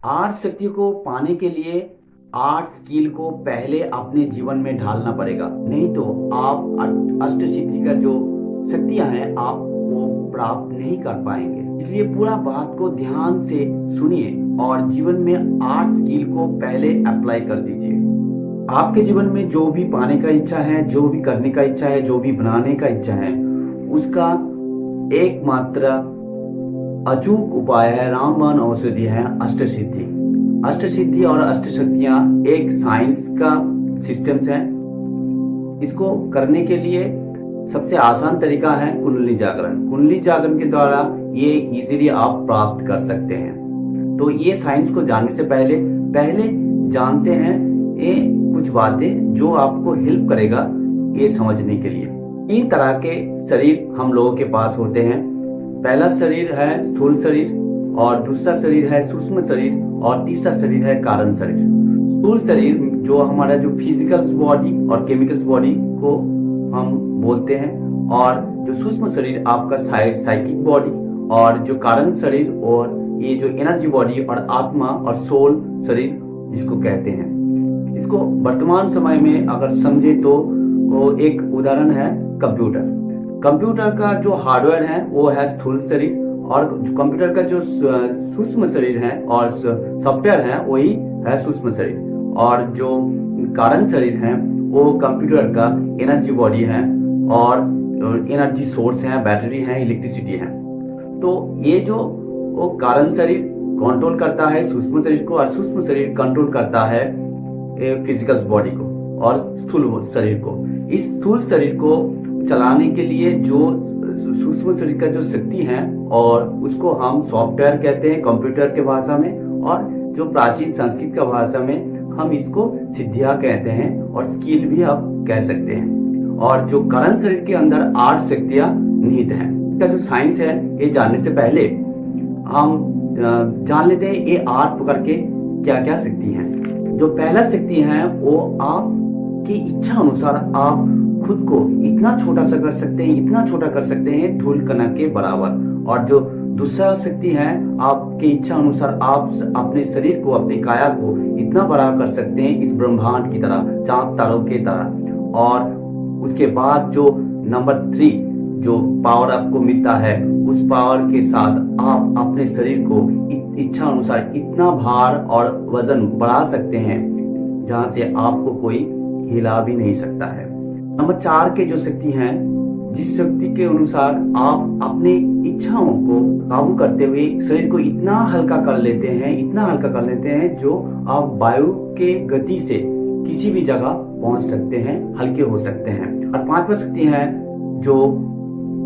Art शक्ति को पाने के लिए आर्ट स्किल को पहले अपने जीवन में ढालना पड़ेगा, नहीं तो आप अष्ट सिद्धि का जो शक्तियां हैं आप वो प्राप्त नहीं कर पाएंगे। इसलिए पूरा बात को ध्यान से सुनिए और जीवन में आर्ट स्किल को पहले अप्लाई कर दीजिए। आपके जीवन में जो भी पाने का इच्छा है, जो भी करने का इच्छा है, जो भी बनाने का इच्छा है, उसका एकमात्र अचूक उपाय है, रामबाण औषधि है अष्ट सिद्धि। अष्ट सिद्धि और अष्ट शक्तियां एक साइंस का सिस्टम्स है। इसको करने के लिए सबसे आसान तरीका है कुंडली जागरण। कुंडली जागरण के द्वारा ये इजीली आप प्राप्त कर सकते हैं। तो ये साइंस को जानने से पहले जानते हैं ये कुछ बातें जो आपको हेल्प करेगा ये समझने के लिए। तीन तरह के शरीर हम लोगों के पास होते हैं। पहला शरीर है स्थूल शरीर, और दूसरा शरीर है सूक्ष्म शरीर, और तीसरा शरीर है कारण शरीर। स्थूल शरीर जो हमारा जो फिजिकल बॉडी और केमिकल्स बॉडी को हम बोलते हैं, और जो सूक्ष्म शरीर आपका साइकिक बॉडी, और जो कारण शरीर और ये जो एनर्जी बॉडी और आत्मा और सोल शरीर जिसको कहते हैं। इसको वर्तमान समय में अगर समझे तो वो एक उदाहरण है कंप्यूटर। कंप्यूटर का जो हार्डवेयर है वो है स्थूल शरीर, और कंप्यूटर का जो सूक्ष्म शरीर है और सॉफ्टवेयर है वही है सूक्ष्म शरीर, और जो कारण शरीर है वो कंप्यूटर का एनर्जी बॉडी है और एनर्जी सोर्स है, बैटरी है, इलेक्ट्रिसिटी है। तो ये जो वो कारण शरीर कंट्रोल करता है सूक्ष्म शरीर को, और सूक्ष्म शरीर कंट्रोल करता है फिजिकल बॉडी को और स्थूल शरीर को। इस स्थूल शरीर को चलाने के लिए जो सूक्ष्म शरीर का जो शक्ति है, और उसको हम सॉफ्टवेयर कहते हैं कंप्यूटर के भाषा में, और जो प्राचीन संस्कृत का भाषा में हम इसको सिद्धियां कहते हैं, और स्किल भी आप कह सकते हैं। और जो कारण शरीर के अंदर 8 शक्तियां निहित हैं। इसका जो साइंस है ये जानने से पहले हम जान लेते हैं ये 8 प्रकार के क्या क्या शक्ति हैं। जो पहला शक्ति है वो आपकी इच्छा अनुसार आप खुद को इतना छोटा सा कर सकते हैं, इतना छोटा कर सकते हैं धूल कणा के बराबर। और जो दूसरा शक्ति है आपकी इच्छा अनुसार आप अपने शरीर को, अपनी काया को इतना बड़ा कर सकते हैं इस ब्रह्मांड की तरह, चांद तारों की तरह। और उसके बाद जो नंबर 3 जो पावर आपको मिलता है, उस पावर के साथ आप अपने शरीर को इच्छा अनुसार इतना भार और वजन बढ़ा सकते हैं जहां से आपको कोई हिला भी नहीं सकता है। नंबर 4 के जो शक्ति हैं, जिस शक्ति के अनुसार आप अपनी इच्छाओं को काबू करते हुए शरीर को इतना हल्का कर लेते हैं, इतना हल्का कर लेते हैं जो आप वायु के गति से किसी भी जगह पहुंच सकते हैं, हल्के हो सकते हैं। और 5वां शक्ति है जो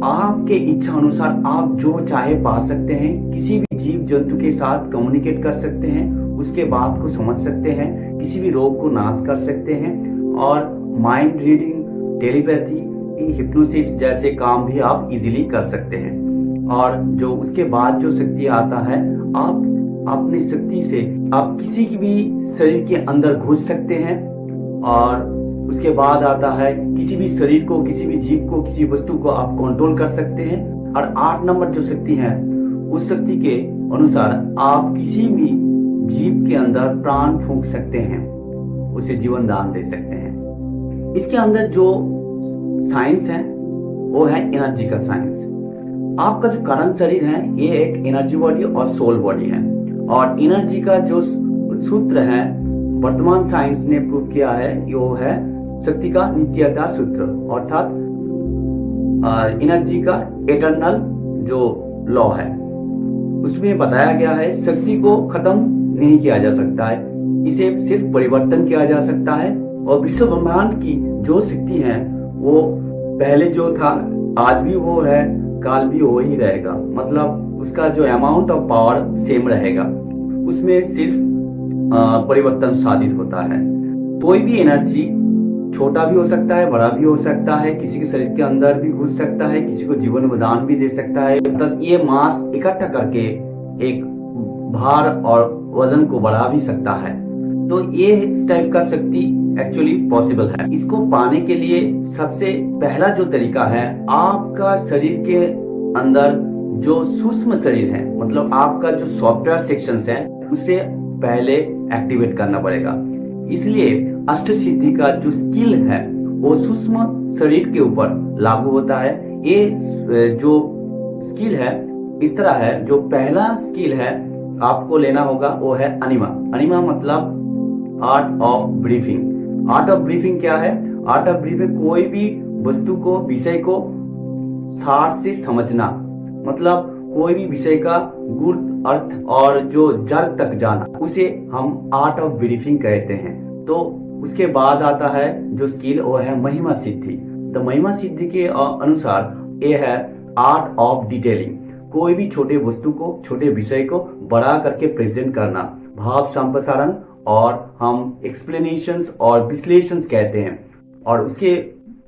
आपके इच्छा अनुसार आप जो चाहे पा सकते हैं, किसी भी जीव जंतु के साथ कम्युनिकेट कर सकते हैं, उसके बात को समझ सकते हैं, किसी भी रोग को नाश कर सकते हैं, और माइंड रीडिंग, टेलीपैथी, हिप्नोसिस जैसे काम भी आप इजीली कर सकते हैं। और जो उसके बाद जो शक्ति आता है, आप अपनी शक्ति से आप किसी की भी शरीर के अंदर घुस सकते हैं। और उसके बाद आता है किसी भी शरीर को, किसी भी जीव को, किसी वस्तु को आप कंट्रोल कर सकते हैं। और 8 नंबर जो शक्ति है, उस शक्ति के अनुसार आप किसी भी जीव के अंदर प्राण फूंक सकते हैं, उसे जीवन दान दे सकते हैं। इसके अंदर जो साइंस है वो है एनर्जी का साइंस। आपका जो कारण शरीर है ये एक एनर्जी बॉडी और सोल बॉडी है। और एनर्जी का जो सूत्र है वर्तमान साइंस ने प्रूव किया है, वो है शक्ति का नित्यता सूत्र, अर्थात एनर्जी का एटर्नल जो लॉ है। उसमें बताया गया है शक्ति को खत्म नहीं किया जा सकता है, इसे सिर्फ परिवर्तन किया जा सकता है। और विश्व ब्रह्मांड की जो शक्ति है वो पहले जो था आज भी वो है, काल भी वो ही रहेगा। मतलब उसका जो अमाउंट ऑफ पावर सेम रहेगा, उसमें सिर्फ परिवर्तन साधित होता है। कोई भी एनर्जी छोटा भी हो सकता है, बड़ा भी हो सकता है, किसी के शरीर के अंदर भी घुस सकता है, किसी को जीवन वरदान भी दे सकता है। मतलब ये मास इकट्ठा करके एक भार और वजन को बढ़ा भी सकता है। तो ये इस टाइप का शक्ति एक्चुअली पॉसिबल है। इसको पाने के लिए सबसे पहला जो तरीका है, आपका शरीर के अंदर जो सूक्ष्म शरीर है, मतलब आपका जो सॉफ्टवेयर सेक्शंस है, उसे पहले एक्टिवेट करना पड़ेगा। इसलिए अष्ट सिद्धि का जो स्किल है वो सूक्ष्म शरीर के ऊपर लागू होता है। ये जो स्किल है इस तरह है। जो पहला स्किल है आपको लेना होगा वो है अनिमा। अनिमा मतलब art of briefing. Art of briefing क्या है? आर्ट ऑफ ब्रीफिंग कोई भी वस्तु को, विषय को सार से समझना, मतलब कोई भी विषय का गुण, अर्थ और जो जड़ तक जाना, उसे हम आर्ट ऑफ ब्रीफिंग कहते हैं। तो उसके बाद आता है जो स्किल वो है महिमा सिद्धि। तो महिमा सिद्धि के अनुसार ये है आर्ट ऑफ डिटेलिंग। कोई भी छोटे वस्तु को, छोटे विषय को बड़ा करके प्रेजेंट करना, भाव संप्रसारण, और हम एक्सप्लेनेशंस और विश्लेषण कहते हैं। और उसके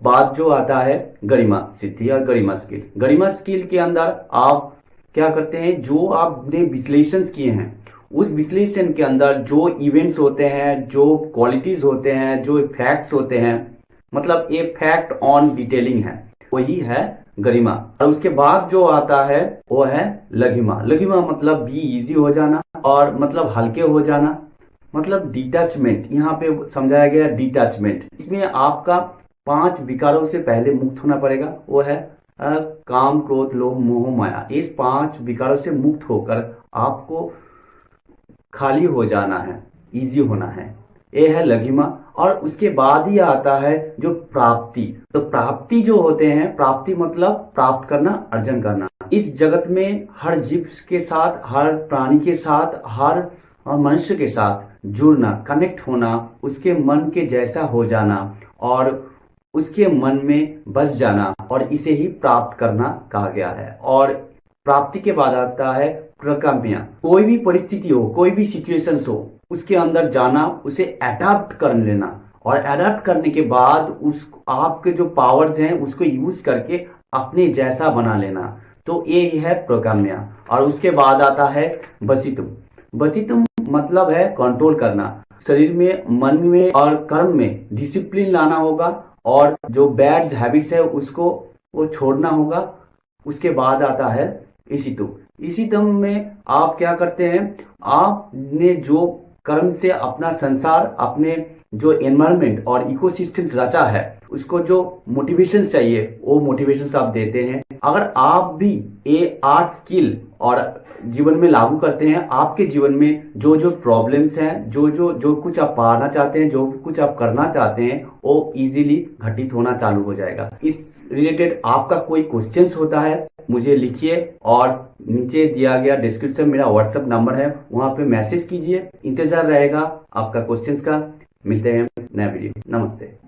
बाद जो आता है गरिमा सिद्धि और गरिमा स्किल। गरिमा स्किल के अंदर आप क्या करते हैं? जो आपने विश्लेषण किए हैं उस विश्लेषण के अंदर जो इवेंट्स होते हैं, जो क्वालिटीज होते हैं, जो फैक्ट्स होते हैं, मतलब ये फैक्ट ऑन डिटेलिंग है, वही है गरिमा। और उसके बाद जो आता है वो है लघिमा। लघिमा मतलब भी इजी हो जाना और मतलब हल्के हो जाना, मतलब डिटैचमेंट। यहाँ पे समझाया गया डिटैचमेंट। इसमें आपका 5 विकारों से पहले मुक्त होना पड़ेगा। वो है काम, क्रोध, लोभ, मोह, माया। इस 5 विकारों से मुक्त होकर आपको खाली हो जाना है, इजी होना है। ये है लघिमा। और उसके बाद ही आता है जो प्राप्ति। तो प्राप्ति जो होते हैं, प्राप्ति मतलब प्राप्त करना, अर्जन करना। इस जगत में हर जीव के साथ, हर प्राणी के साथ, हर मनुष्य के साथ जुड़ना, कनेक्ट होना, उसके मन के जैसा हो जाना और उसके मन में बस जाना, और इसे ही प्राप्त करना कहा गया है। और प्राप्ति के बाद आता है प्रकाम्य। कोई भी परिस्थिति हो, कोई भी सिचुएशन हो, उसके अंदर जाना, उसे अडॉप्ट कर लेना, और अडॉप्ट करने के बाद उस आपके जो पावर्स हैं उसको यूज करके अपने जैसा बना लेना। तो ये है प्रकाम्य। और उसके बाद आता है वसितुम। वसितुम मतलब है कंट्रोल करना। शरीर में, मन में और कर्म में डिसिप्लिन लाना होगा, और जो बैड हैबिट्स है उसको वो छोड़ना होगा। उसके बाद आता है इशितुम। इशितुम में आप क्या करते हैं? आपने जो कर्म से अपना संसार, अपने जो एनवायरनमेंट और इकोसिस्टम रचा है, उसको जो मोटिवेशन चाहिए वो मोटिवेशन आप देते हैं। अगर आप भी ये आर्ट स्किल और जीवन में लागू करते हैं, आपके जीवन में जो जो प्रॉब्लम्स हैं, जो कुछ आप पाना चाहते हैं, जो कुछ आप करना चाहते हैं, वो इजीली घटित होना चालू हो जाएगा। इस रिलेटेड आपका कोई क्वेश्चंस होता है मुझे लिखिए, और नीचे दिया गया डिस्क्रिप्शन मेरा व्हाट्सएप नंबर है, वहां पे मैसेज कीजिए। इंतजार रहेगा आपका क्वेश्चंस का। मिलते हैं नया वीडियो। नमस्ते।